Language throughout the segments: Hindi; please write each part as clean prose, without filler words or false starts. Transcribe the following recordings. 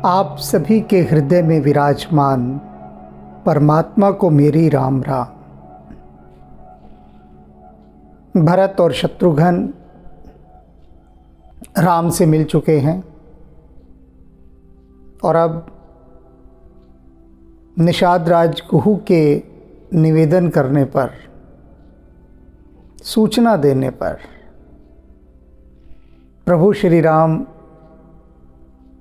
आप सभी के हृदय में विराजमान परमात्मा को मेरी राम राम। भरत और शत्रुघ्न राम से मिल चुके हैं और अब निषाद राज कुहू के निवेदन करने पर, सूचना देने पर प्रभु श्री राम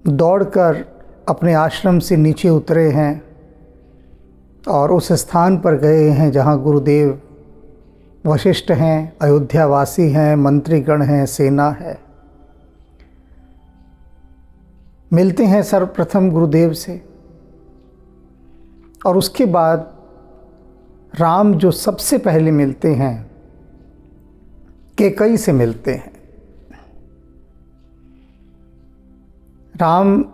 दौड़कर अपने आश्रम से नीचे उतरे हैं और उस स्थान पर गए हैं जहां गुरुदेव वशिष्ठ हैं, अयोध्यावासी हैं, मंत्रीगण हैं, सेना है। मिलते हैं सर्वप्रथम गुरुदेव से और उसके बाद राम जो सबसे पहले मिलते हैं कैकई से मिलते हैं। राम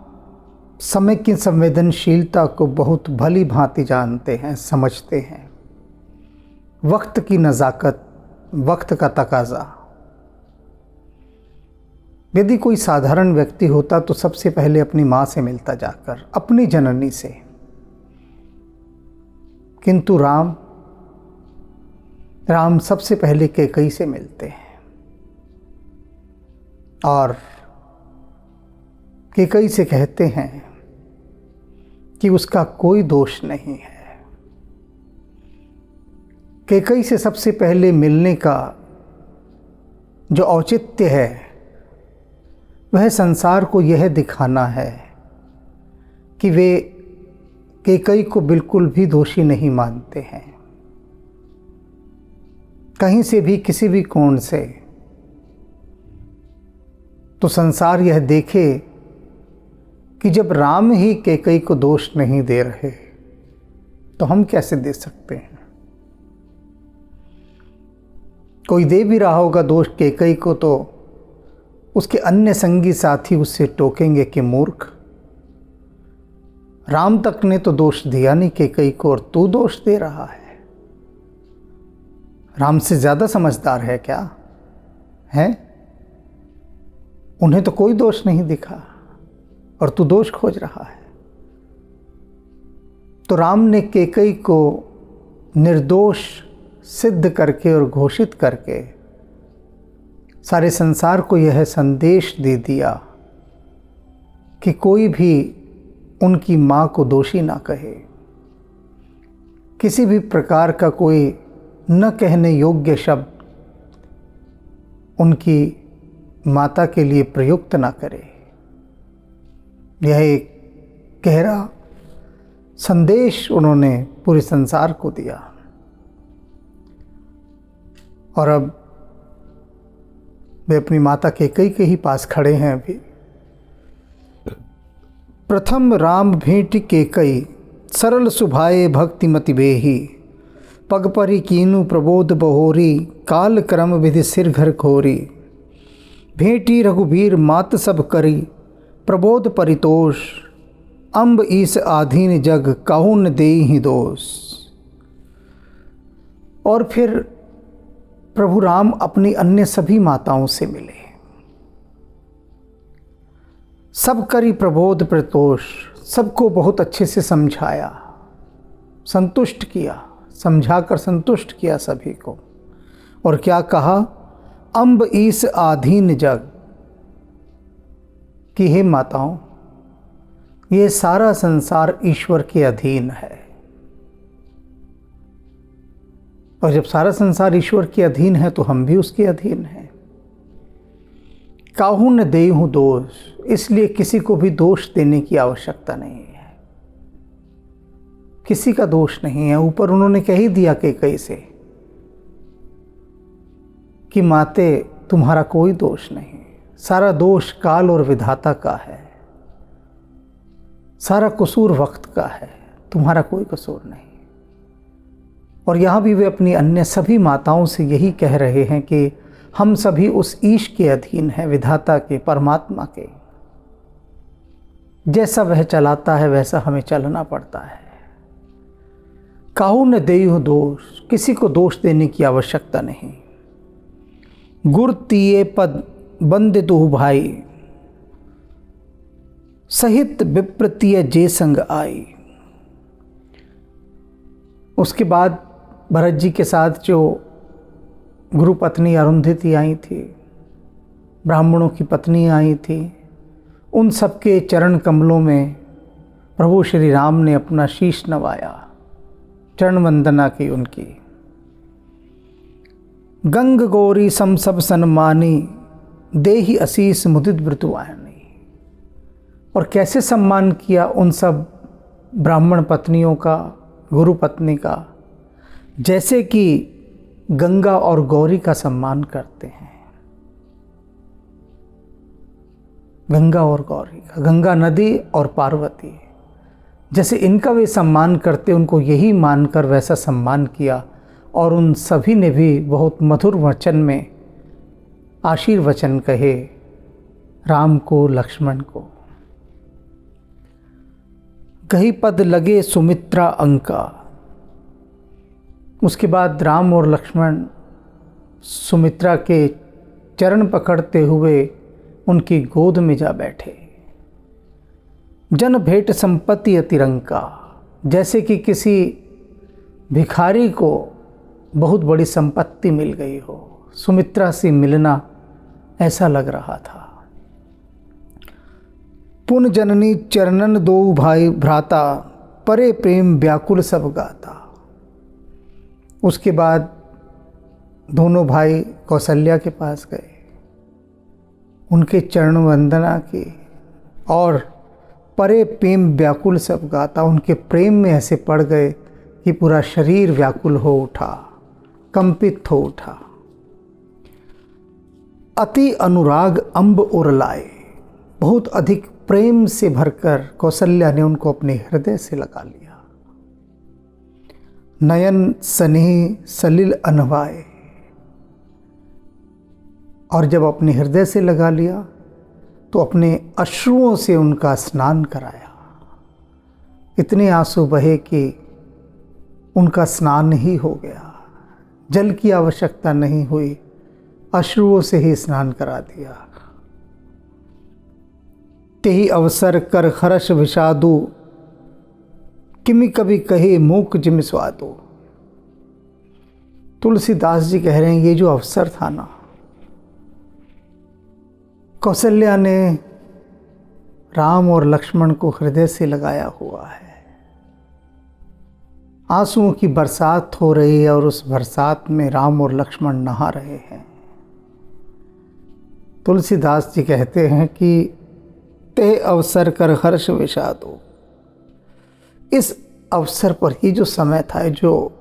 समय की संवेदनशीलता को बहुत भली भांति जानते हैं, समझते हैं। वक्त की नज़ाकत, वक्त का तकाज़ा। यदि कोई साधारण व्यक्ति होता तो सबसे पहले अपनी माँ से मिलता जाकर, अपनी जननी से, किंतु राम सबसे पहले कैकई से मिलते हैं और कैकई से कहते हैं कि उसका कोई दोष नहीं है। कैकई से सबसे पहले मिलने का जो औचित्य है वह संसार को यह दिखाना है कि वे कैकई को बिल्कुल भी दोषी नहीं मानते हैं। कहीं से भी, किसी भी कोण से, तो संसार यह देखे कि जब राम ही कैकई को दोष नहीं दे रहे तो हम कैसे दे सकते हैं। कोई दे भी रहा होगा दोष कैकई को तो उसके अन्य संगी साथी उससे टोकेंगे कि मूर्ख, राम तक ने तो दोष दिया नहीं कैकई को और तू दोष दे रहा है। राम से ज़्यादा समझदार है क्या? है? उन्हें तो कोई दोष नहीं दिखा और तू दोष खोज रहा है। तो राम ने कैकई को निर्दोष सिद्ध करके और घोषित करके सारे संसार को यह संदेश दे दिया कि कोई भी उनकी माँ को दोषी ना कहे। किसी भी प्रकार का कोई न कहने योग्य शब्द उनकी माता के लिए प्रयुक्त ना करे। यह एक गहरा संदेश उन्होंने पूरे संसार को दिया। और अब वे अपनी माता कैकई के ही पास खड़े हैं। अभी प्रथम राम भेंट कैकई, सरल सुभाए भक्तिमति बेही, पग परी कीनु प्रबोध बहोरी, काल क्रम विधि सिर घर खोरी, भेंटी रघुबीर मात सब करी, प्रबोध परितोष, अम्ब ईस आधीन जग काहू न देई ही दोष। और फिर प्रभु राम अपनी अन्य सभी माताओं से मिले। सब करी प्रबोध परितोष, सबको बहुत अच्छे से समझाया, संतुष्ट किया, समझाकर संतुष्ट किया सभी को। और क्या कहा? अम्ब ईस आधीन जग, कि हे माताओं, ये सारा संसार ईश्वर के अधीन है। और जब सारा संसार ईश्वर के अधीन है तो हम भी उसके अधीन हैं। काहू न देहूँ दोष, इसलिए किसी को भी दोष देने की आवश्यकता नहीं है। किसी का दोष नहीं है। ऊपर उन्होंने कह ही दिया कैकई से कि माते तुम्हारा कोई दोष नहीं, सारा दोष काल और विधाता का है, सारा कसूर वक्त का है, तुम्हारा कोई कसूर नहीं। और यहाँ भी वे अपनी अन्य सभी माताओं से यही कह रहे हैं कि हम सभी उस ईश के अधीन हैं, विधाता के, परमात्मा के। जैसा वह चलाता है वैसा हमें चलना पड़ता है। काहू न देहु दोष, किसी को दोष देने की आवश्यकता नहीं। गुर तिये पद बंद दुहु भाई, सहित विप्रतीय जे संग आई। उसके बाद भरत जी के साथ जो गुरु पत्नी अरुंधति आई थी, ब्राह्मणों की पत्नी आई थी, उन सबके चरण कमलों में प्रभु श्री राम ने अपना शीश नवाया, चरण वंदना की उनकी। गंग गौरी सम सब सन्मानी, देहि असीस मुदित ब्रतुवानी। और कैसे सम्मान किया उन सब ब्राह्मण पत्नियों का, गुरु पत्नी का, जैसे कि गंगा और गौरी का सम्मान करते हैं। गंगा और गौरी का, गंगा नदी और पार्वती, जैसे इनका वे सम्मान करते, उनको यही मानकर वैसा सम्मान किया। और उन सभी ने भी बहुत मधुर वचन में आशीर्वचन कहे राम को, लक्ष्मण को। कही पद लगे सुमित्रा अंका। उसके बाद राम और लक्ष्मण सुमित्रा के चरण पकड़ते हुए उनकी गोद में जा बैठे। जन भेंट संपत्ति अतिरंका, जैसे कि किसी भिखारी को बहुत बड़ी संपत्ति मिल गई हो, सुमित्रा से मिलना ऐसा लग रहा था। पुन जननी चरणन दो भाई भ्राता, परे प्रेम व्याकुल सब गाता। उसके बाद दोनों भाई कौशल्या के पास गए, उनके चरण वंदना की, और परे प्रेम व्याकुल सब गाता, उनके प्रेम में ऐसे पड़ गए कि पूरा शरीर व्याकुल हो उठा, कंपित हो उठा। अति अनुराग अंब उर लाए, बहुत अधिक प्रेम से भरकर कौशल्या ने उनको अपने हृदय से लगा लिया। नयन स्नेह सलिल अनवाए, और जब अपने हृदय से लगा लिया तो अपने अश्रुओं से उनका स्नान कराया। इतने आंसू बहे कि उनका स्नान ही हो गया, जल की आवश्यकता नहीं हुई, अश्रुओं से ही स्नान करा दिया। तेहि अवसर कर हर्ष विषादु, किमि कभी कहे मूक जिम स्वादु। तुलसीदास जी कह रहे हैं ये जो अवसर था ना, कौशल्या ने राम और लक्ष्मण को हृदय से लगाया हुआ है। आंसुओं की बरसात हो रही है और उस बरसात में राम और लक्ष्मण नहा रहे हैं। तुलसीदास जी कहते हैं कि ते अवसर कर हर्ष विषादो, इस अवसर पर ही जो समय था, जो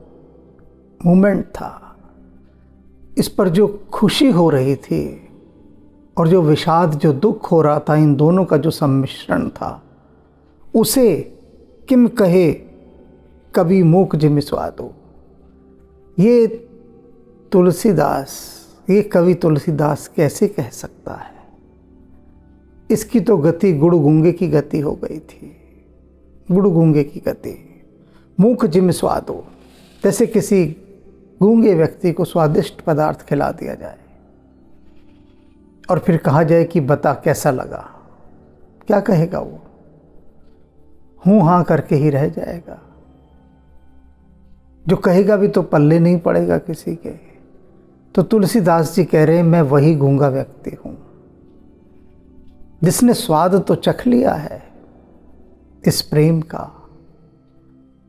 मोमेंट था, इस पर जो खुशी हो रही थी और जो विषाद, जो दुख हो रहा था, इन दोनों का जो सम्मिश्रण था, उसे किम कहे कभी मूक जिम स्वादो। ये तुलसीदास, ये कवि तुलसीदास कैसे कह सकता है? इसकी तो गति गुड़ गूंगे की गति हो गई थी, गुड़ गूंगे की गति। मूक जिम स्वादो, जैसे किसी गूंगे व्यक्ति को स्वादिष्ट पदार्थ खिला दिया जाए और फिर कहा जाए कि बता कैसा लगा, क्या कहेगा वो? हूँ हाँ करके ही रह जाएगा। जो कहेगा भी तो पल्ले नहीं पड़ेगा किसी के। तो तुलसीदास जी कह रहे हैं मैं वही गूंगा व्यक्ति हूँ जिसने स्वाद तो चख लिया है इस प्रेम का।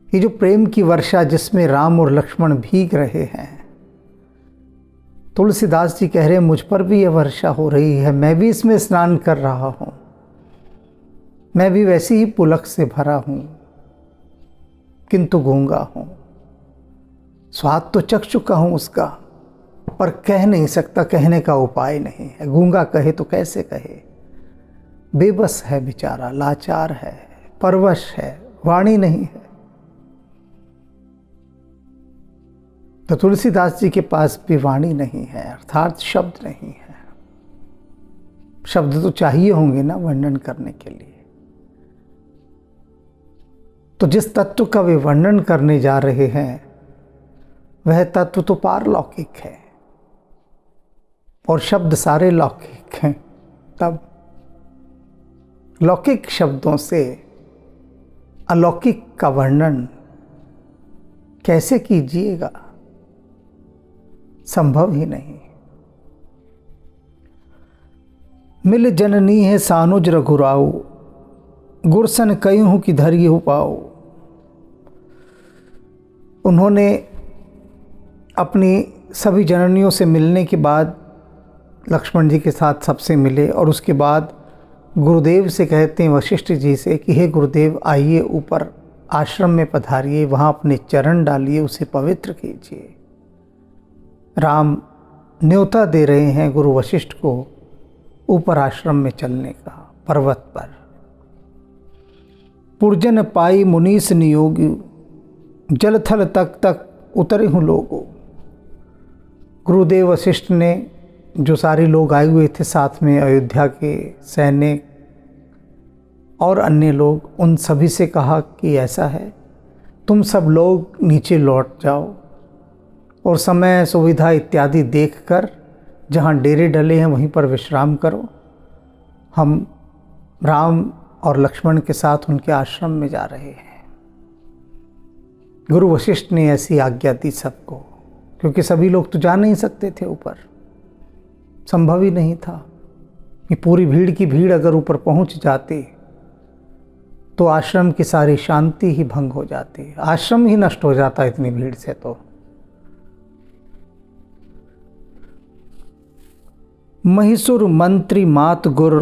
ये जो प्रेम की वर्षा जिसमें राम और लक्ष्मण भीग रहे हैं, तुलसीदास जी कह रहे हैं मुझ पर भी यह वर्षा हो रही है, मैं भी इसमें स्नान कर रहा हूँ, मैं भी वैसी ही पुलक से भरा हूँ, किंतु गूंगा हूँ। स्वाद तो चख चुका हूँ उसका, पर कह नहीं सकता, कहने का उपाय नहीं है। गूंगा कहे तो कैसे कहे? बेबस है बेचारा, लाचार है, परवश है, वाणी नहीं है। तो तुलसीदास जी के पास भी वाणी नहीं है, अर्थात शब्द नहीं है। शब्द तो चाहिए होंगे ना वर्णन करने के लिए। तो जिस तत्व का वे वर्णन करने जा रहे हैं वह तत्व तो पारलौकिक है और शब्द सारे लौकिक हैं। तब लौकिक शब्दों से अलौकिक का वर्णन कैसे कीजिएगा, संभव ही नहीं। मिल जननी है सानुज रघुराऊ, गुरसन कयूं की धरी हो पाओ। उन्होंने अपनी सभी जननियों से मिलने के बाद लक्ष्मण जी के साथ सबसे मिले और उसके बाद गुरुदेव से कहते हैं वशिष्ठ जी से कि हे गुरुदेव, आइए ऊपर आश्रम में पधारिए, वहाँ अपने चरण डालिए, उसे पवित्र कीजिए। राम न्योता दे रहे हैं गुरु वशिष्ठ को ऊपर आश्रम में चलने का, पर्वत पर। पुरजन पाई मुनीस नियोगी, जल थल तक तक उतरे हूँ लोगो। गुरुदेव वशिष्ठ ने जो सारे लोग आए हुए थे साथ में, अयोध्या के सैनिक और अन्य लोग, उन सभी से कहा कि ऐसा है, तुम सब लोग नीचे लौट जाओ और समय सुविधा इत्यादि देखकर जहाँ डेरे डले हैं वहीं पर विश्राम करो। हम राम और लक्ष्मण के साथ उनके आश्रम में जा रहे हैं। गुरु वशिष्ठ ने ऐसी आज्ञा दी सबको, क्योंकि सभी लोग तो जा नहीं सकते थे ऊपर, संभव ही नहीं था कि पूरी भीड़ की भीड़ अगर ऊपर पहुंच जाती तो आश्रम की सारी शांति ही भंग हो जाती, आश्रम ही नष्ट हो जाता इतनी भीड़ से। तो महिषुर मंत्री मात गुर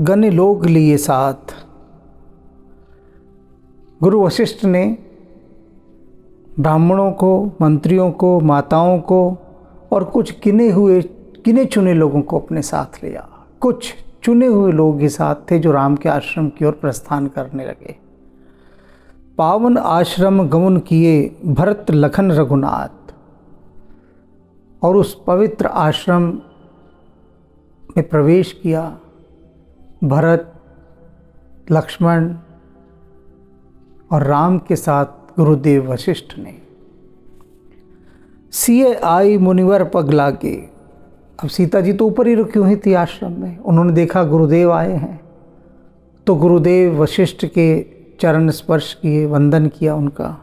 गण लोग लिए साथ। गुरु वशिष्ठ ने ब्राह्मणों को, मंत्रियों को, माताओं को और कुछ गिने चुने लोगों को अपने साथ लिया। कुछ चुने हुए लोग ही साथ थे जो राम के आश्रम की ओर प्रस्थान करने लगे। पावन आश्रम गमन किए भरत लखन रघुनाथ, और उस पवित्र आश्रम में प्रवेश किया भरत, लक्ष्मण और राम के साथ गुरुदेव वशिष्ठ ने। सिए आई मुनिवर पग लागे। अब सीता जी तो ऊपर ही रुकी हुई थी आश्रम में, उन्होंने देखा गुरुदेव आए हैं तो गुरुदेव वशिष्ठ के चरण स्पर्श किए, वंदन किया उनका।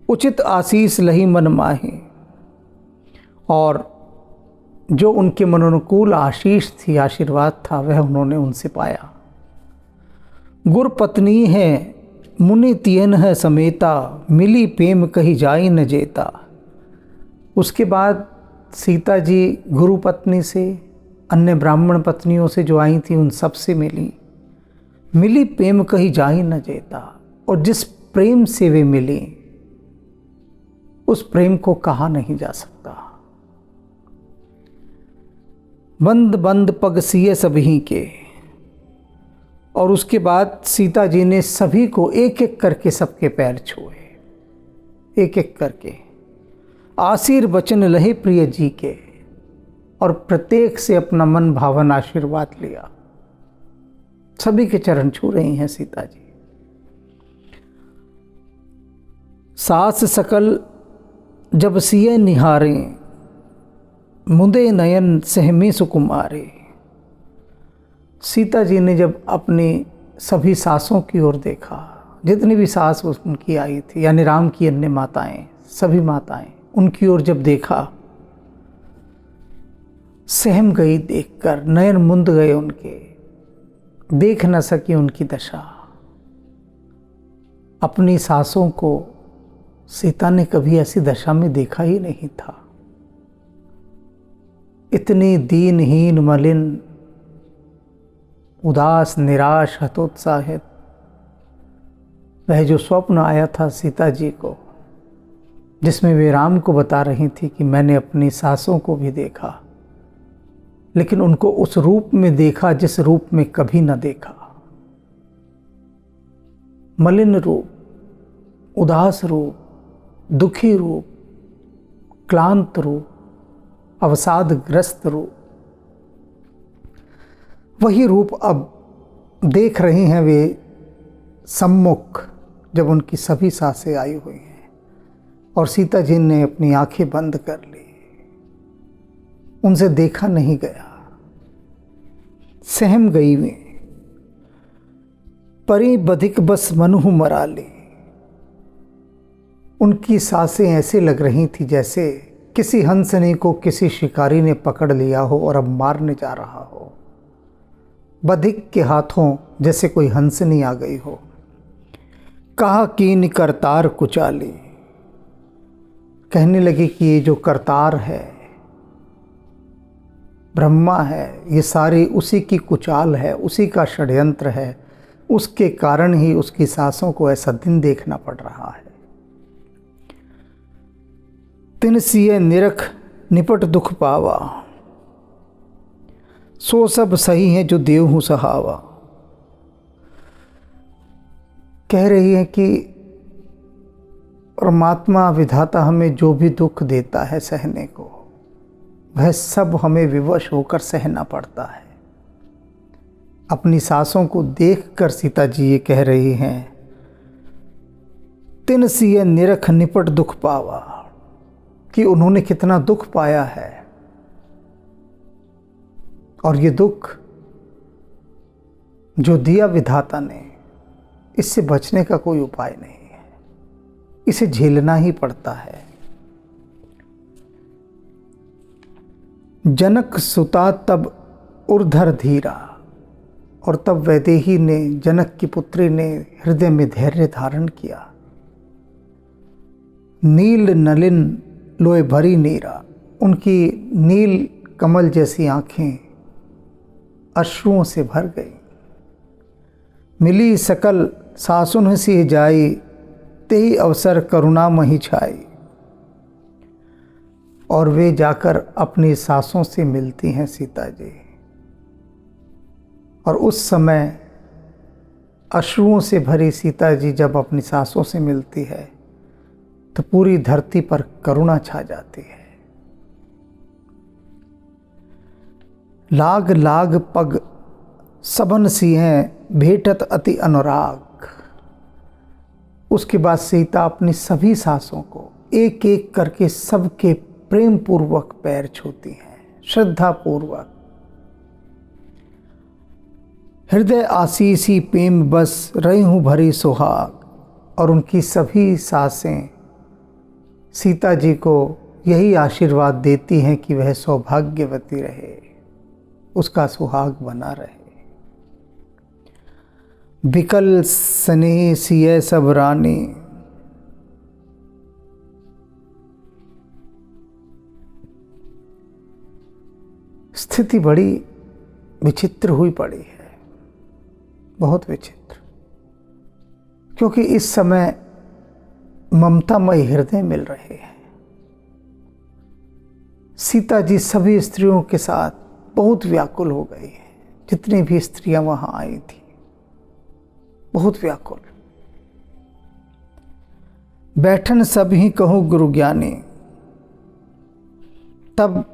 उचित आशीष लही मन माहे, और जो उनके मनोनुकूल आशीष थी, आशीर्वाद था, वह उन्होंने उनसे पाया। गुर पत्नी है मुनि तियन है समेता, मिली प्रेम कही जाई न जेता। उसके बाद सीता जी गुरु पत्नी से, अन्य ब्राह्मण पत्नियों से जो आई थी उन सब से मिली। मिली प्रेम कही जाई न जेता, और जिस प्रेम से वे मिली उस प्रेम को कहा नहीं जा सकता। बंद बंद पग सिए सभी के, और उसके बाद सीता जी ने सभी को एक एक करके सबके पैर छुए, एक एक करके। आशीर वचन लहे प्रिय जी के, और प्रत्येक से अपना मन भावन आशीर्वाद लिया। सभी के चरण छू रही हैं सीता जी। सास सकल जब सिए निहारे, मुदे नयन सहमे सुकुमारे। सीता जी ने जब अपनी सभी सासों की ओर देखा, जितनी भी सास उनकी आई थी, यानी राम की अन्य माताएं, सभी माताएं, उनकी ओर जब देखा, सहम गई देखकर, नयन मुंद गए उनके, देख न सकी उनकी दशा। अपनी सासों को सीता ने कभी ऐसी दशा में देखा ही नहीं था। इतनी दीनहीन, मलिन, उदास, निराश, हतोत्साहित। वह जो स्वप्न आया था सीता जी को, जिसमें वे राम को बता रही थी कि मैंने अपनी सासों को भी देखा, लेकिन उनको उस रूप में देखा जिस रूप में कभी न देखा। मलिन रूप, उदास रूप, दुखी रूप, क्लांत रूप, अवसादग्रस्त रूप, वही रूप अब देख रही हैं वे सम्मुख, जब उनकी सभी सासें आई हुई हैं और सीता जी ने अपनी आंखें बंद कर ली। उनसे देखा नहीं गया, सहम गई वे। परी बधिक बस मनुहु मराली। उनकी सांसें ऐसे लग रही थी जैसे किसी हंसने को किसी शिकारी ने पकड़ लिया हो और अब मारने जा रहा हो। बधिक के हाथों जैसे कोई हंसनी आ गई हो। कहा कीन करतार कुचाली। कहने लगी कि ये जो करतार है, ब्रह्मा है, ये सारी उसी की कुचाल है, उसी का षड्यंत्र है। उसके कारण ही उसकी सांसों को ऐसा दिन देखना पड़ रहा है। तिन सिए निरख निपट दुख पावा, सो सब सही है जो देव सहावा। कह रही है कि परमात्मा विधाता हमें जो भी दुख देता है सहने को, वह सब हमें विवश होकर सहना पड़ता है। अपनी सांसों को देखकर सीता जी ये कह रही हैं, तिन सिए निरख निपट दुख पावा, कि उन्होंने कितना दुख पाया है और ये दुख जो दिया विधाता ने, इससे बचने का कोई उपाय नहीं है, इसे झेलना ही पड़ता है। जनक सुता तब उर्धर धीरा, और तब वैदेही ने, जनक की पुत्री ने हृदय में धैर्य धारण किया। नील नलिन लोए भरी नीरा, उनकी नील कमल जैसी आंखें अश्रुओं से भर गई। मिली सकल सासुन सी जाई, तेही अवसर करुणा मही छाई। और वे जाकर अपनी सासों से मिलती हैं सीता जी, और उस समय अश्रुओं से भरी सीता जी जब अपनी सासों से मिलती है तो पूरी धरती पर करुणा छा जाती है। लाग लाग पग सबन सी हैं भेटत अति अनुराग। उसके बाद सीता अपनी सभी सासों को एक एक करके सबके प्रेम पूर्वक पैर छूती हैं, श्रद्धा पूर्वक। हृदय आशीषी प्रेम बस रही हूँ भरी सुहाग। और उनकी सभी सासें सीता जी को यही आशीर्वाद देती हैं कि वह सौभाग्यवती रहे, उसका सुहाग बना रहे। बिकल स्नेह सिय सब रानी, स्थिति बड़ी विचित्र हुई पड़ी है, बहुत विचित्र, क्योंकि इस समय ममतामय हृदय मिल रहे हैं। सीता जी सभी स्त्रियों के साथ बहुत व्याकुल हो गई हैं, जितनी भी स्त्रियां वहां आई थी, बहुत व्याकुल। बैठन सब ही कहूँ गुरु ज्ञानी। तब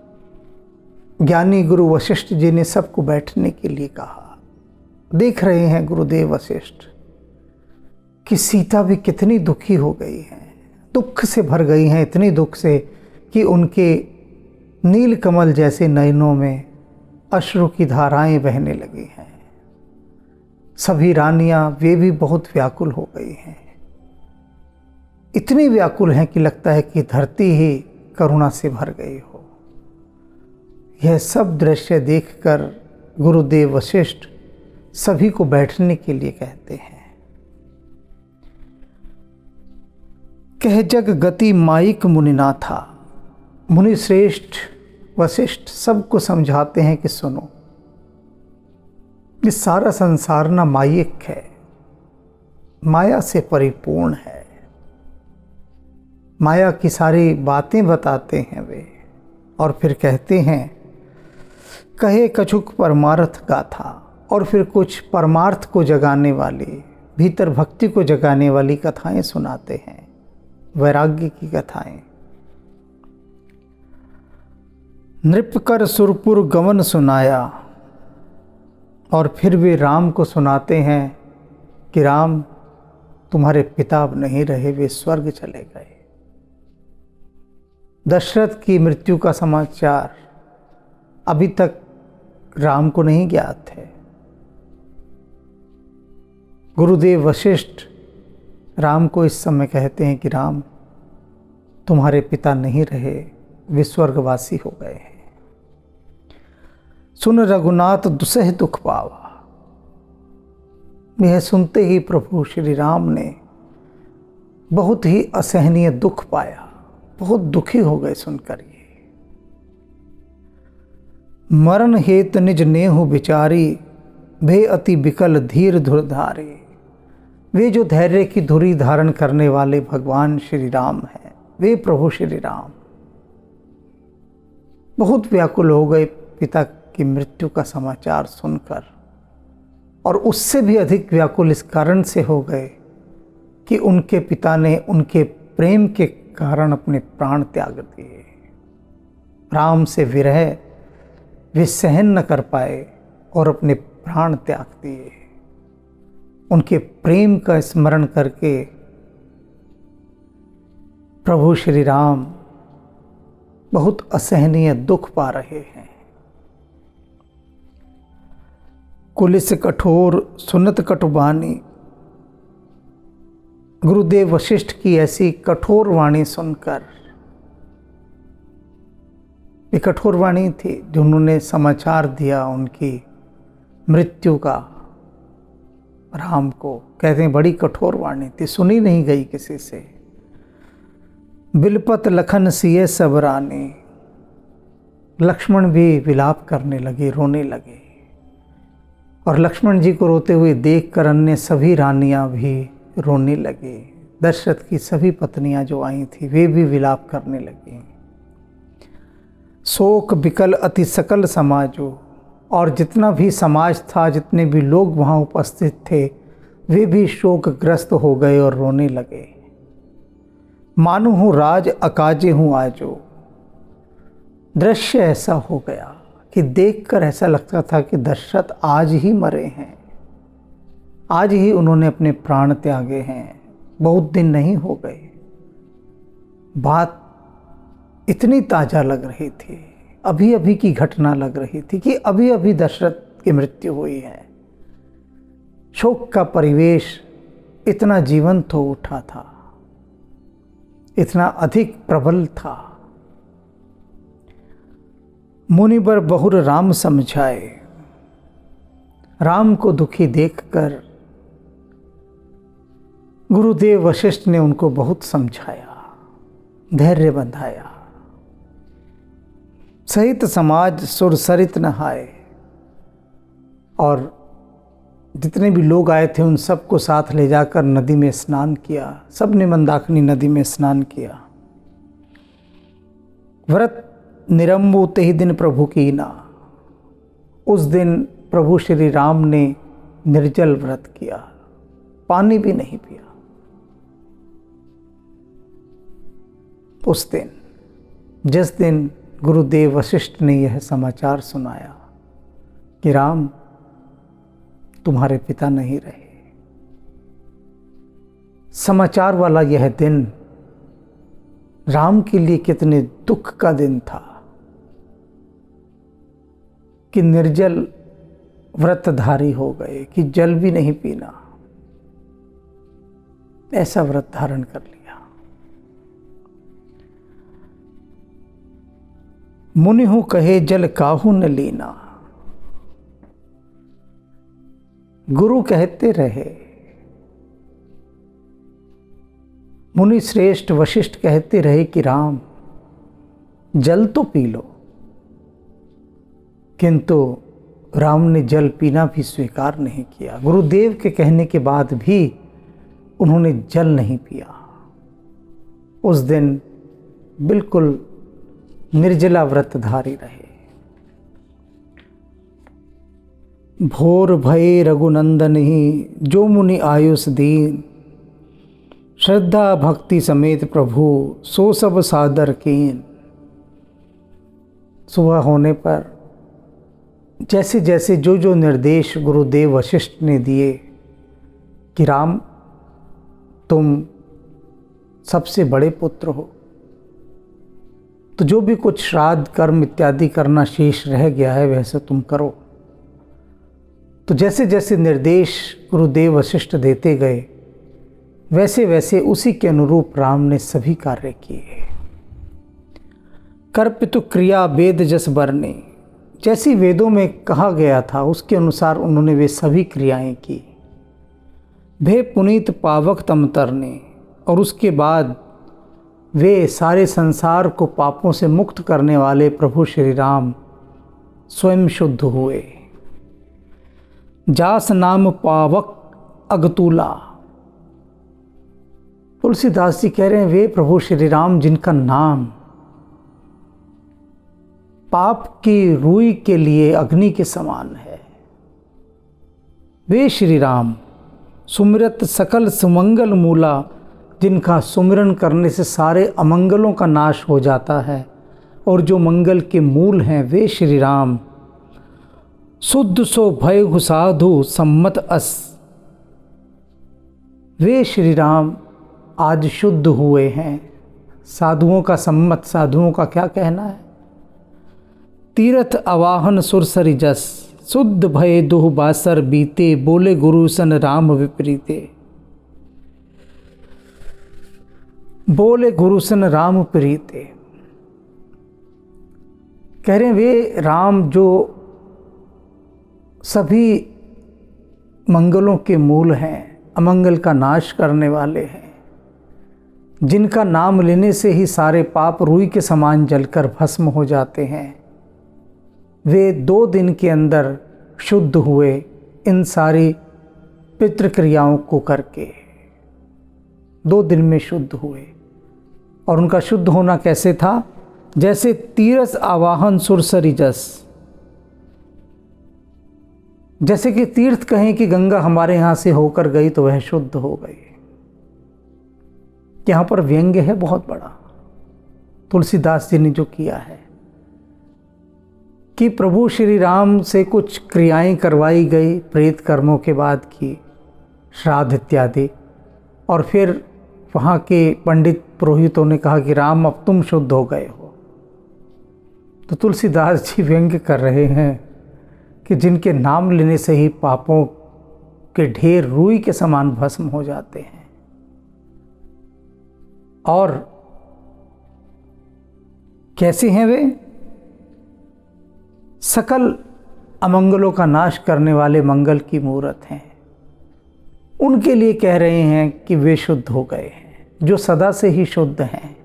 ज्ञानी गुरु वशिष्ठ जी ने सबको बैठने के लिए कहा। देख रहे हैं गुरुदेव वशिष्ठ कि सीता भी कितनी दुखी हो गई हैं, दुख से भर गई हैं, इतनी दुख से कि उनके नील कमल जैसे नयनों में अश्रु की धाराएं बहने लगी हैं। सभी रानियां वे भी बहुत व्याकुल हो गई हैं, इतनी व्याकुल हैं कि लगता है कि धरती ही करुणा से भर गई हो। यह सब दृश्य देखकर गुरुदेव वशिष्ठ सभी को बैठने के लिए कहते हैं। कह जग गति माइक मुनिनाथा। मुनि श्रेष्ठ वशिष्ठ सबको समझाते हैं कि सुनो, ये सारा संसार ना मायिक है, माया से परिपूर्ण है। माया की सारी बातें बताते हैं वे, और फिर कहते हैं कहे कछुक परमार्थ गाथा, और फिर कुछ परमार्थ को जगाने वाली, भीतर भक्ति को जगाने वाली कथाएं सुनाते हैं, वैराग्य की कथाएं। नृपकर सुरपुर गमन सुनाया, और फिर वे राम को सुनाते हैं कि राम तुम्हारे पिता अब नहीं रहे, वे स्वर्ग चले गए। दशरथ की मृत्यु का समाचार अभी तक राम को नहीं ज्ञात है। गुरुदेव वशिष्ठ राम को इस समय कहते हैं कि राम, तुम्हारे पिता नहीं रहे, वे स्वर्गवासी हो गए हैं। सुन रघुनाथ दुसह दुख पावा। यह सुनते ही प्रभु श्री राम ने बहुत ही असहनीय दुख पाया, बहुत दुखी हो गए सुनकर ये। मरण हेत निज नेहु विचारी, भे अति विकल धीर धुरधारे। वे जो धैर्य की धुरी धारण करने वाले भगवान श्री राम हैं, वे प्रभु श्री राम बहुत व्याकुल हो गए पिता की मृत्यु का समाचार सुनकर, और उससे भी अधिक व्याकुल इस कारण से हो गए कि उनके पिता ने उनके प्रेम के कारण अपने प्राण त्याग दिए। राम से विरह वे सहन न कर पाए और अपने प्राण त्याग दिए। उनके प्रेम का स्मरण करके प्रभु श्री राम बहुत असहनीय दुख पा रहे हैं। कुलिस कठोर सुनत कटुबानी। गुरुदेव वशिष्ठ की ऐसी कठोर वाणी सुनकर, ये कठोर वाणी थी जो उन्होंने समाचार दिया उनकी मृत्यु का राम को, कहते हैं बड़ी कठोर वाणी थी, सुनी नहीं गई किसी से। बिलपत लखन सिए सब रानी। लक्ष्मण भी विलाप करने लगे, रोने लगे, और लक्ष्मण जी को रोते हुए देखकर अन्य सभी रानियां भी रोने लगे। दशरथ की सभी पत्नियां जो आई थी वे भी विलाप करने लगी। शोक विकल अति सकल समाजो। और जितना भी समाज था, जितने भी लोग वहाँ उपस्थित थे, वे भी शोकग्रस्त हो गए और रोने लगे। मानो हूँ राज अकाजे हूँ आजो। दृश्य ऐसा हो गया कि देखकर ऐसा लगता था कि दशरथ आज ही मरे हैं, आज ही उन्होंने अपने प्राण त्यागे हैं, बहुत दिन नहीं हो गए। बात इतनी ताज़ा लग रही थी, अभी अभी की घटना लग रही थी कि अभी अभी दशरथ की मृत्यु हुई है। शोक का परिवेश इतना जीवंत हो उठा था, इतना अधिक प्रबल था। मुनिबर बहुर राम समझाए। राम को दुखी देखकर गुरुदेव वशिष्ठ ने उनको बहुत समझाया, धैर्य बंधाया। सहित समाज सुर सरित नहाए। और जितने भी लोग आए थे उन सबको साथ ले जाकर नदी में स्नान किया। सब ने मंदाकिनी नदी में स्नान किया। व्रत निरंबु तेहि दिन प्रभु की ना। उस दिन प्रभु श्री राम ने निर्जल व्रत किया, पानी भी नहीं पिया। उस दिन, जिस दिन गुरुदेव वशिष्ठ ने यह समाचार सुनाया कि राम तुम्हारे पिता नहीं रहे, समाचार वाला यह दिन राम के लिए कितने दुख का दिन था कि निर्जल व्रतधारी हो गए कि जल भी नहीं पीना, ऐसा व्रत धारण कर लिया। मुनिहु कहे जल काहू न लीना। गुरु कहते रहे, मुनि श्रेष्ठ वशिष्ठ कहते रहे कि राम जल तो पी लो, किंतु राम ने जल पीना भी स्वीकार नहीं किया। गुरुदेव के कहने के बाद भी उन्होंने जल नहीं पिया। उस दिन बिल्कुल निर्जला व्रतधारी रहे। भोर भय रघुनंदन ही जो मुनि आयुष दीन। श्रद्धा भक्ति समेत प्रभु सो सब सादर कीन। सुबह होने पर जैसे जैसे जो जो निर्देश गुरुदेव वशिष्ठ ने दिए कि राम तुम सबसे बड़े पुत्र हो, तो जो भी कुछ श्राद्ध कर्म इत्यादि करना शेष रह गया है वैसे तुम करो। तो जैसे जैसे निर्देश गुरुदेव वशिष्ठ देते गए वैसे वैसे उसी के अनुरूप राम ने सभी कार्य किए। कर्पितु क्रिया वेद जस बरने, जैसी वेदों में कहा गया था उसके अनुसार उन्होंने वे सभी क्रियाएं की। भे पुनीत पावक तम तरने, और उसके बाद वे सारे संसार को पापों से मुक्त करने वाले प्रभु श्री राम स्वयं शुद्ध हुए। जास नाम पावक अगतूला, तुलसीदास जी कह रहे हैं वे प्रभु श्री राम जिनका नाम पाप की रूई के लिए अग्नि के समान है, वे श्री राम सुमिरत सकल सुमंगल मूला, जिनका सुमिरन करने से सारे अमंगलों का नाश हो जाता है और जो मंगल के मूल हैं वे श्री राम। शुद्ध सो भय साधु सम्मत अस, वे श्री राम आज शुद्ध हुए हैं। साधुओं का सम्मत, साधुओं का क्या कहना है? तीर्थ अवाहन सुरसरि जस, शुद्ध भय दुह बासर बीते, बोले गुरु सन राम विपरीते। बोले गुरु सन राम प्रीते, कह रहे हैं वे राम जो सभी मंगलों के मूल हैं, अमंगल का नाश करने वाले हैं, जिनका नाम लेने से ही सारे पाप रूई के समान जलकर भस्म हो जाते हैं, वे 2 दिन के अंदर शुद्ध हुए इन सारी पितृक्रियाओं को करके। 2 दिन में शुद्ध हुए। और उनका शुद्ध होना कैसे था? जैसे तीरथ आवाहन सुरसरि जस, जैसे कि तीर्थ कहें कि गंगा हमारे यहाँ से होकर गई तो वह शुद्ध हो गई। यहाँ पर व्यंग्य है बहुत बड़ा तुलसीदास जी ने जो किया है कि प्रभु श्री राम से कुछ क्रियाएं करवाई गई प्रेत कर्मों के बाद की, श्राद्ध इत्यादि, और फिर वहाँ के पंडित पुरोहितों ने कहा कि राम अब तुम शुद्ध हो गए हो। तो तुलसीदास जी व्यंग्य कर रहे हैं कि जिनके नाम लेने से ही पापों के ढेर रूई के समान भस्म हो जाते हैं और कैसे हैं वे? सकल अमंगलों का नाश करने वाले मंगल की मूरत हैं। उनके लिए कह रहे हैं कि वे शुद्ध हो गए हैं, जो सदा से ही शुद्ध हैं,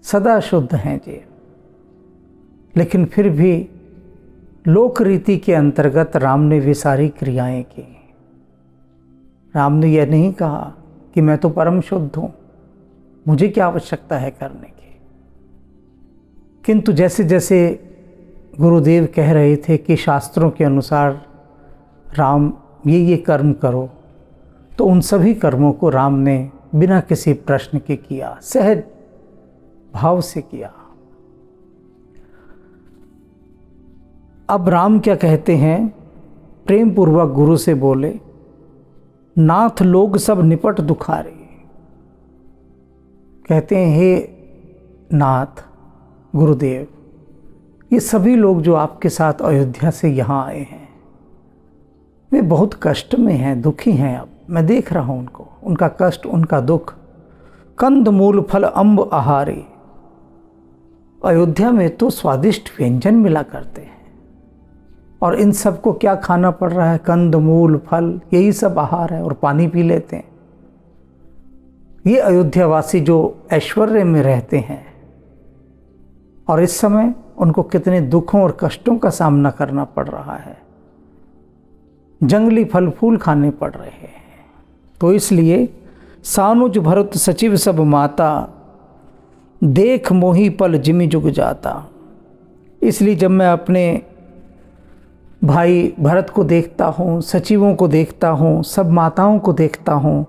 सदा शुद्ध हैं जी। लेकिन फिर भी लोक रीति के अंतर्गत राम ने वे सारी क्रियाएं की। राम ने यह नहीं कहा कि मैं तो परम शुद्ध हूँ, मुझे क्या आवश्यकता है करने की। किंतु जैसे जैसे गुरुदेव कह रहे थे कि शास्त्रों के अनुसार राम ये कर्म करो, तो उन सभी कर्मों को राम ने बिना किसी प्रश्न के किया, सहज भाव से किया। अब राम क्या कहते हैं? प्रेम पूर्वक गुरु से बोले, नाथ लोग सब निपट दुखारे। कहते हैं हे नाथ गुरुदेव, ये सभी लोग जो आपके साथ अयोध्या से यहाँ आए हैं वे बहुत कष्ट में हैं, दुखी हैं। अब मैं देख रहा हूँ उनको, उनका कष्ट, उनका दुख। कंद मूल फल अम्ब आहारे, अयोध्या में तो स्वादिष्ट व्यंजन मिला करते हैं और इन सबको क्या खाना पड़ रहा है? कंद मूल फल, यही सब आहार है, और पानी पी लेते हैं। ये अयोध्यावासी जो ऐश्वर्य में रहते हैं और इस समय उनको कितने दुखों और कष्टों का सामना करना पड़ रहा है, जंगली फल फूल खाने पड़ रहे हैं। तो इसलिए सानुज भरत सचिव सब माता, देख मोही पल जिमि जुग जाता। इसलिए जब मैं अपने भाई भरत को देखता हूँ, सचिवों को देखता हूँ, सब माताओं को देखता हूँ,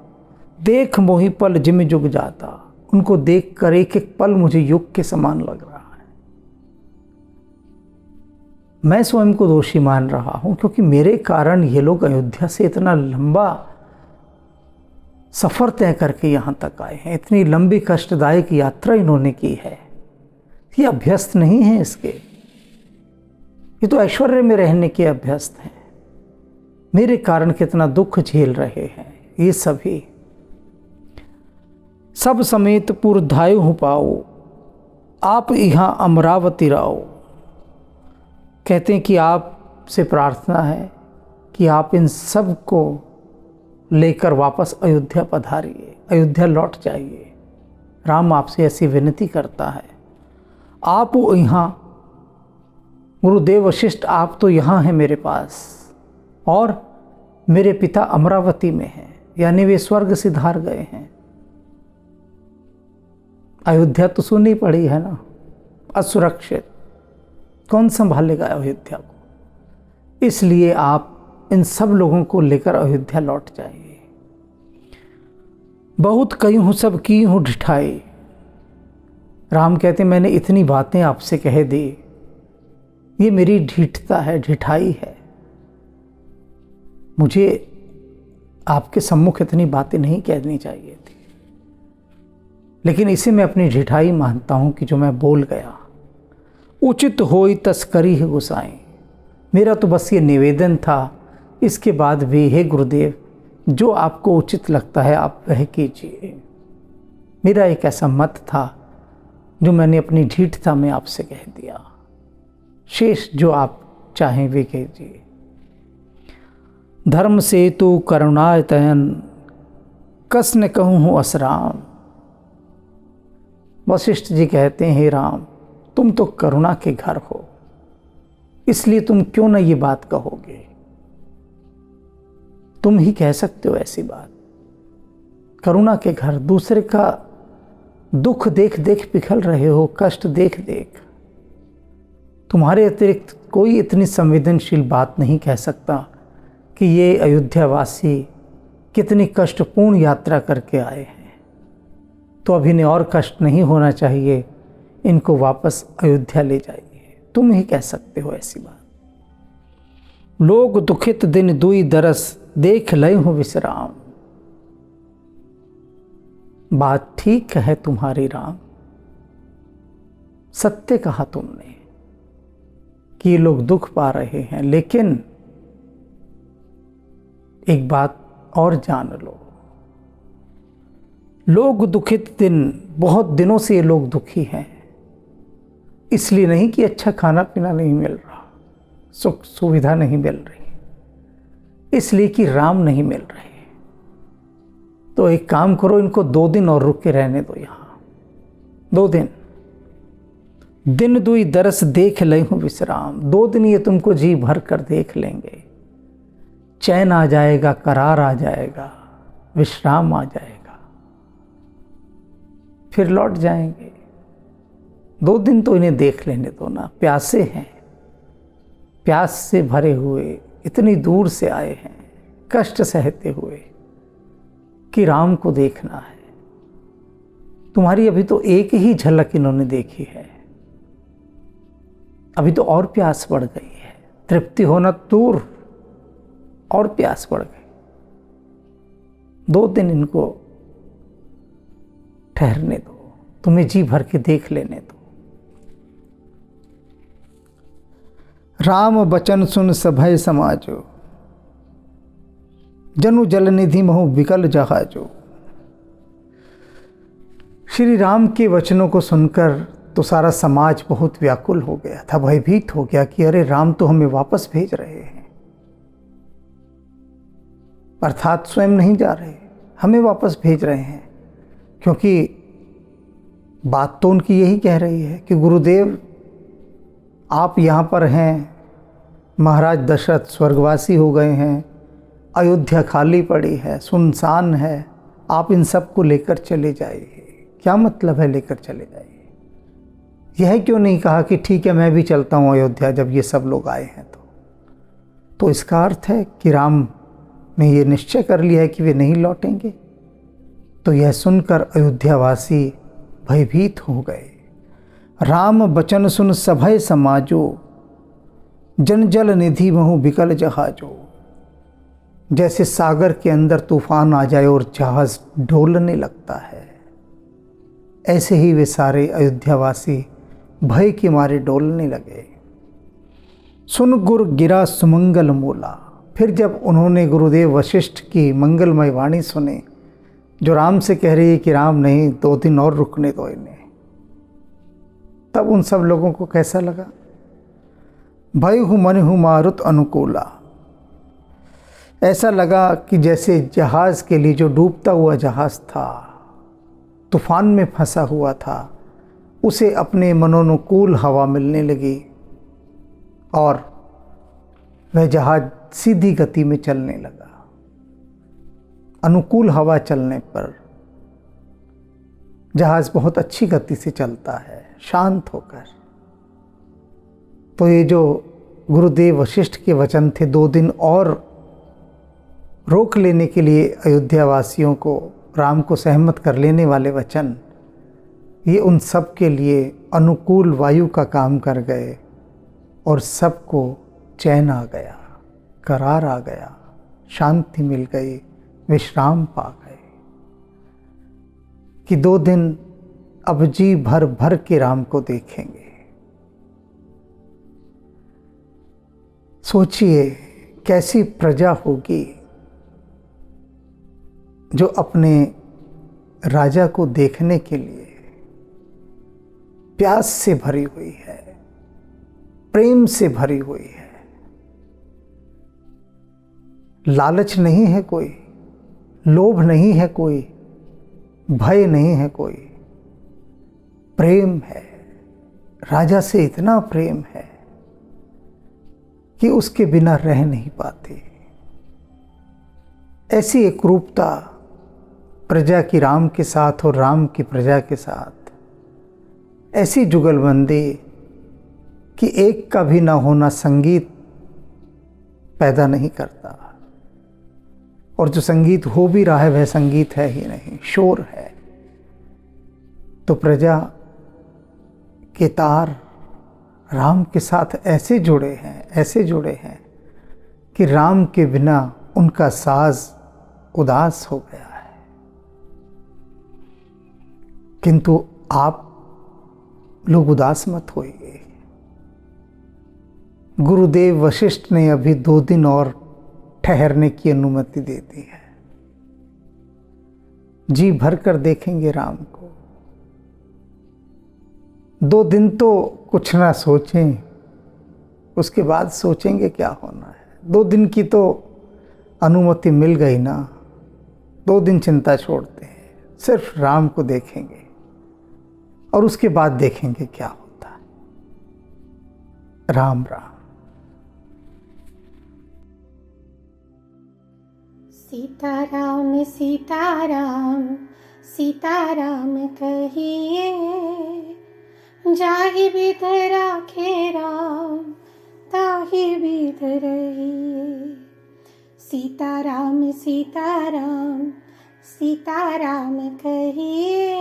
देख मोही पल जिमि जुग जाता, उनको देखकर एक एक पल मुझे युग के समान लग रहा है। मैं स्वयं को दोषी मान रहा हूँ क्योंकि मेरे कारण ये लोग अयोध्या से इतना लंबा सफ़र तय करके यहाँ तक आए हैं, इतनी लंबी कष्टदायक यात्रा इन्होंने की है। ये अभ्यस्त नहीं है इसके, ये तो ऐश्वर्य में रहने के अभ्यस्त हैं, मेरे कारण कितना दुख झेल रहे हैं ये सभी। सब समेत पुरधायु हो पाओ, आप यहाँ अमरावती रहो। कहते हैं कि आपसे प्रार्थना है कि आप इन सब को लेकर वापस अयोध्या पधारिए, अयोध्या लौट जाइए। राम आपसे ऐसी विनती करता है। आप यहाँ, गुरुदेव वशिष्ठ आप तो यहाँ हैं मेरे पास, और मेरे पिता अमरावती में हैं, यानी वे स्वर्ग सिधार गए हैं। अयोध्या तो सुननी पड़ी है ना, असुरक्षित, कौन संभालेगा अयोध्या को। इसलिए आप इन सब लोगों को लेकर अयोध्या लौट जाइए। बहुत कही हूँ सब की हूँ ढिठाई। राम कहते मैंने इतनी बातें आपसे कह दी, ये मेरी ढीठता है, ढिठाई है। मुझे आपके सम्मुख इतनी बातें नहीं कहनी चाहिए थी, लेकिन इसे मैं अपनी ढिठाई मानता हूँ कि जो मैं बोल गया। उचित होई तस्करी है गुसाई। मेरा तो बस ये निवेदन था, इसके बाद भी हे गुरुदेव जो आपको उचित लगता है आप वह कीजिए। मेरा एक ऐसा मत था जो मैंने अपनी ढीठता में आपसे कह दिया। शेष जो आप चाहें वे कीजिए। धर्म से तू करुणायतयन, कस न कहूँ हूँ असराम। वशिष्ठ जी कहते हैं हे राम, तुम तो करुणा के घर हो, इसलिए तुम क्यों न ये बात कहोगे। तुम ही कह सकते हो ऐसी बात। करुणा के घर, दूसरे का दुख देख देख पिघल रहे हो, कष्ट देख देख। तुम्हारे अतिरिक्त कोई इतनी संवेदनशील बात नहीं कह सकता कि ये अयोध्यावासी कितनी कष्टपूर्ण यात्रा करके आए हैं, तो अब इन्हें और कष्ट नहीं होना चाहिए, इनको वापस अयोध्या ले जाइए। तुम ही कह सकते हो ऐसी बात। लोग दुखित दिन दुई दरस, देख लय हूँ विश्राम। बात ठीक है तुम्हारी राम, सत्य कहा तुमने कि ये लोग दुख पा रहे हैं, लेकिन एक बात और जान लो, लोग दुखित दिन, बहुत दिनों से ये लोग दुखी हैं। इसलिए नहीं कि अच्छा खाना पीना नहीं मिल रहा, सुख सुविधा नहीं मिल रही, इसलिए कि राम नहीं मिल रहे। तो एक काम करो, इनको 2 दिन और रुक के रहने दो यहाँ। 2 दिन, दिन दुई दरस देख लय हूँ विश्राम। 2 दिन ये तुमको जी भर कर देख लेंगे, चैन आ जाएगा, करार आ जाएगा, विश्राम आ जाएगा, फिर लौट जाएंगे। 2 दिन तो इन्हें देख लेने दो ना। प्यासे हैं, प्यास से भरे हुए, इतनी दूर से आए हैं, कष्ट सहते हुए कि राम को देखना है। तुम्हारी अभी तो एक ही झलक इन्होंने देखी है, अभी तो और प्यास बढ़ गई है। तृप्ति होना दूर, और प्यास बढ़ गई। 2 दिन इनको ठहरने दो, तुम्हें जी भर के देख लेने दो। राम बचन सुन सभय समाजो, जनु जल निधि महु विकल जहाजो। श्री राम के वचनों को सुनकर तो सारा समाज बहुत व्याकुल हो गया था, भयभीत हो गया कि अरे राम तो हमें वापस भेज रहे हैं, अर्थात स्वयं नहीं जा रहे, हमें वापस भेज रहे हैं। क्योंकि बात तो उनकी यही कह रही है कि गुरुदेव आप यहाँ पर हैं, महाराज दशरथ स्वर्गवासी हो गए हैं, अयोध्या खाली पड़ी है, सुनसान है, आप इन सब को लेकर चले जाइए। क्या मतलब है लेकर चले जाइए? यह क्यों नहीं कहा कि ठीक है मैं भी चलता हूँ अयोध्या जब ये सब लोग आए हैं? तो इसका अर्थ है कि राम ने ये निश्चय कर लिया है कि वे नहीं लौटेंगे। तो यह सुनकर अयोध्यावासी भयभीत हो गए। राम बचन सुन सभय समाजो, जन जल निधि महु विकल जहाजो। जैसे सागर के अंदर तूफान आ जाए और जहाज डोलने लगता है, ऐसे ही वे सारे अयोध्यावासी भय के मारे डोलने लगे। सुन गुर गिरा सुमंगल मूला, फिर जब उन्होंने गुरुदेव वशिष्ठ की मंगलमय वाणी सुनी, जो राम से कह रही है कि राम नहीं, 2 दिन और रुकने दो इन्हें, तब उन सब लोगों को कैसा लगा? भय हूँ मन हूँ मारुत अनुकूला। ऐसा लगा कि जैसे जहाज़ के लिए, जो डूबता हुआ जहाज़ था, तूफान में फंसा हुआ था, उसे अपने मनोनुकूल हवा मिलने लगी और वह जहाज़ सीधी गति में चलने लगा। अनुकूल हवा चलने पर जहाज़ बहुत अच्छी गति से चलता है, शांत होकर। तो ये जो गुरुदेव वशिष्ठ के वचन थे, 2 दिन और रोक लेने के लिए अयोध्या वासियों को, राम को सहमत कर लेने वाले वचन, ये उन सब के लिए अनुकूल वायु का काम कर गए और सबको चैन आ गया, करार आ गया, शांति मिल गई, विश्राम पा गए कि 2 दिन अब जी भर भर के राम को देखेंगे। सोचिए कैसी प्रजा होगी जो अपने राजा को देखने के लिए प्यास से भरी हुई है, प्रेम से भरी हुई है। लालच नहीं है कोई, लोभ नहीं है कोई, भय नहीं है कोई, प्रेम है। राजा से इतना प्रेम है कि उसके बिना रह नहीं पाते। ऐसी एकरूपता प्रजा की राम के साथ और राम की प्रजा के साथ, ऐसी जुगलबंदी कि एक का भी ना होना संगीत पैदा नहीं करता, और जो संगीत हो भी रहा है वह संगीत है ही नहीं, शोर है। तो प्रजा के तार राम के साथ ऐसे जुड़े हैं, ऐसे जुड़े हैं कि राम के बिना उनका साज उदास हो गया है। किंतु आप लोग उदास मत होइए। गुरुदेव वशिष्ठ ने अभी 2 दिन और ठहरने की अनुमति दे दी है। जी भर कर देखेंगे राम को। 2 दिन तो कुछ ना सोचें, उसके बाद सोचेंगे क्या होना है। 2 दिन की तो अनुमति मिल गई ना, 2 दिन चिंता छोड़ते हैं, सिर्फ राम को देखेंगे और उसके बाद देखेंगे क्या होता है। राम राम। सीताराम सीताराम सीताराम कहिए, जाहि विध राखे राम ताहि विध रहिए। सीताराम सीताराम सीताराम कहिए,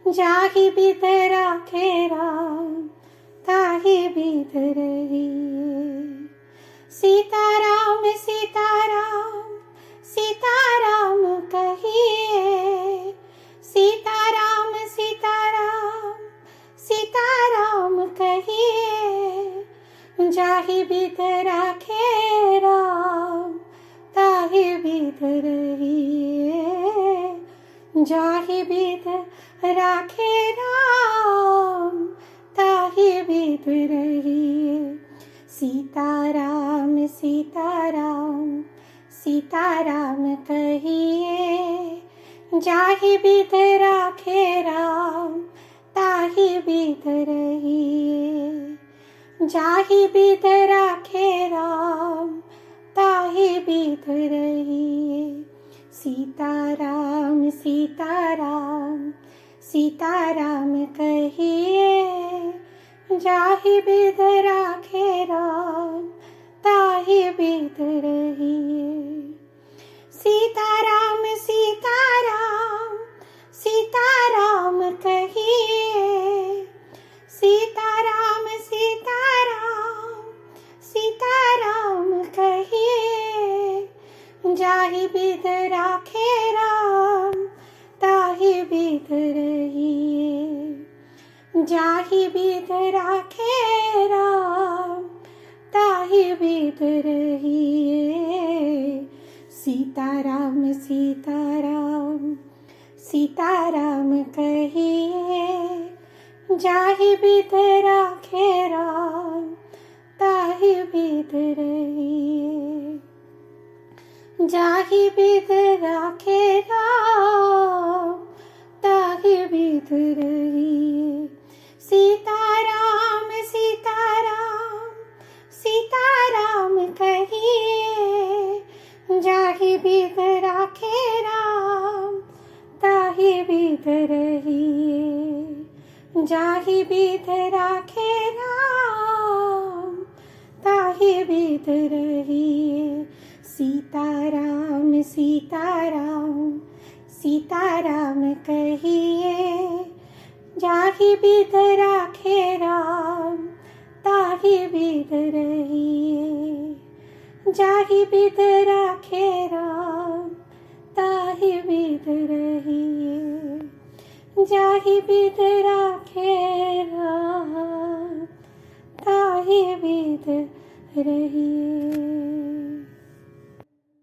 जाहि विध राखे राम ताहि विध रहिए। सीताराम सीताराम सीताराम कहिए, सीताराम सीताराम सीताराम कहिए, जाहि विध राखे राम ताहि विध रहिए। जाहि विध राखे राम ताहि विध रहिए। सीताराम सीताराम सीताराम कहिए, जाहि विध राखे राम ताहि विध रहिए। जाहि विध राखे राम ताहि विध रहिए। सीताराम सीताराम सीताराम कहिए, जाहि विध राखे राम ताहि विध रहिए। सीताराम सीताराम सीताराम कहिए, सीताराम सीताराम सीताराम कहिए, जाहि विध राखे राम ताहि विध रहिए। जाहि विध राखे राम ताहि ताहि विध रहिए। सीताराम सीताराम सीताराम कहिए। जाहि विध राखे राम ताहि विध रहिए। जाहि विध राखे राम ताहि विध रहिए। सीताराम सीताराम सीताराम कहिए। जाहि विध राखे राम ताहि विध रहिए। जाहि विध राखे राम ताहि विध रहिए। सीताराम सीताराम सीताराम कहिए। जाहि विध राखे राम ताहि विध रहिए। जाहि विध राखे राम ताहि विध रहिए। जाहि विध राखे राम ताहि विध रहिए।